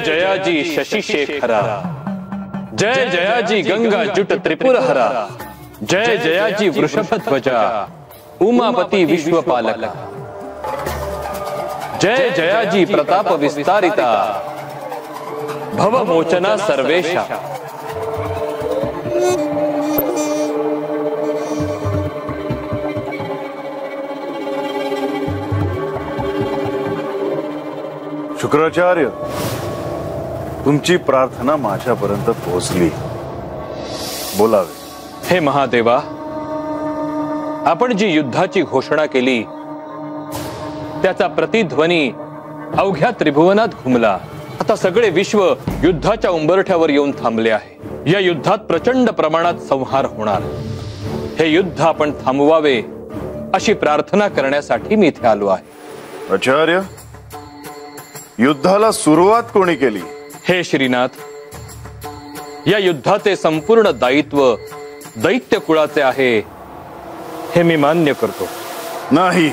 जयाजी शशि शेखरा, जय जयाजी गंगा जुट त्रिपुर हरा, जय जयाजी वृषभ ध्वजा उमापति विश्वपालक, जय जयाजी प्रताप विस्तारिता भवमोचना सर्वेशा। शुक्राचार्य, तुमची प्रार्थना माझ्यापर्यंत पोहोचली, बोलावे। हे महादेवा, आपण जी युद्धाची घोषणा केली त्याचा प्रतिध्वनी अवघ्या त्रिभुवनात घुमला। आता सगळे विश्व युद्धाच्या उंबरठ्यावर येऊन थांबले आहे। या युद्धात प्रचंड प्रमाणात संहार होणार। हे युद्ध आपण थांबवावे अशी प्रार्थना करण्यासाठी मी इथे आलो आहे। आचार्य, युद्धाला सुरुवात कोणी केली? हे श्रीनाथ, या युद्धाचे संपूर्ण दायित्व दैत्य कुळाचे आहे हे मी मान्य करतो। नाही,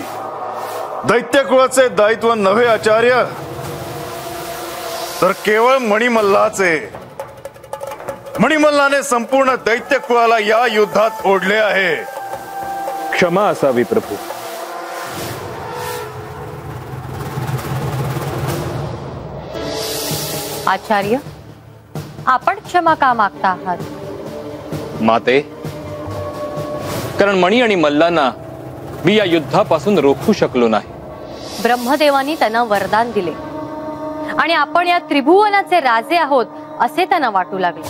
दैत्य कुळाचे दायित्व नव्हे आचार्य, तर केवळ मणिमल्लाचे। मणिमल्लाने संपूर्ण दैत्य कुळाला या युद्धात ओढले आहे। क्षमा असावी प्रभू। आचार्य, आपण क्षमा का मागता आहात? माते, कारण मणी आणि मल्लांना मी या युद्धापासून रोखू शकलो नाही। ब्रह्मदेवानी त्यांना वरदान दिले आणि आपण या त्रिभुवनाचे राजे आहोत असे त्यांना वाटू लागले।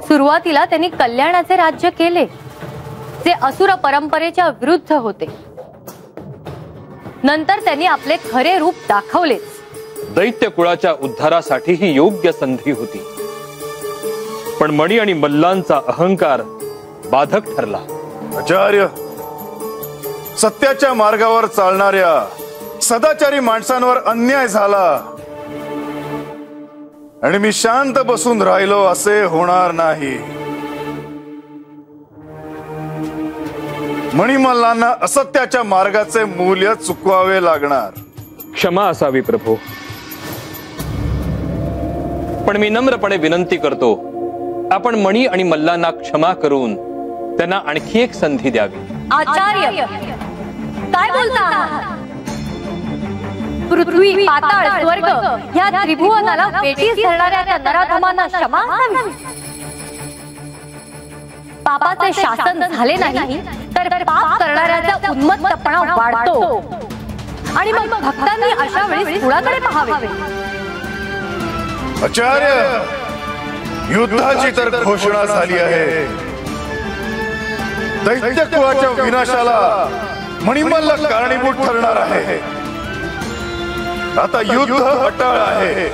सुरुवातीला त्यांनी कल्याणाचे राज्य केले, जे असुर परंपरेच्या विरुद्ध होते। नंतर त्यांनी आपले खरे रूप दाखवलेच। दैत्य कुळाच्या उद्धारासाठी ही योग्य संधी होती, पण मणी आणि मल्लांचा अहंकार बाधक ठरला। आचार्य, सत्याच्या मार्गावर चालणाऱ्या सदाचारी माणसांवर अन्याय झाला आणि मी शांत बसून राहिलो असे होणार नाही। मणिमल्लांना असत्याच्या मार्गाचे मूल्य चुकवावे लागणार। क्षमा असावी प्रभू, पण मी नम्रपणे विनंती करतो, आपण मणी आणि मल्लांना क्षमा करून त्यांना आणखी एक संधी द्यावी। आचार्य, काय बोलता? पृथ्वी, पाताळ, स्वर्ग या त्रिभुवनाला पेटीस धरणाऱ्या त्या नराधमांना क्षमा असावी। पापाचे शासन झाले नाही तर पाप करणाऱ्याचा उन्मत्तपणा वाढतो आणि मग भक्तांनी अशा वेळी कुणाकडे पाहावे? आचार्य, युद्धाची तर घोषणा झाली आहे। दैत्य कुळाच्या विनाशाला मणिमल्ल कारणीभूत ठरणार आहे। आता युद्ध अटळ आहे।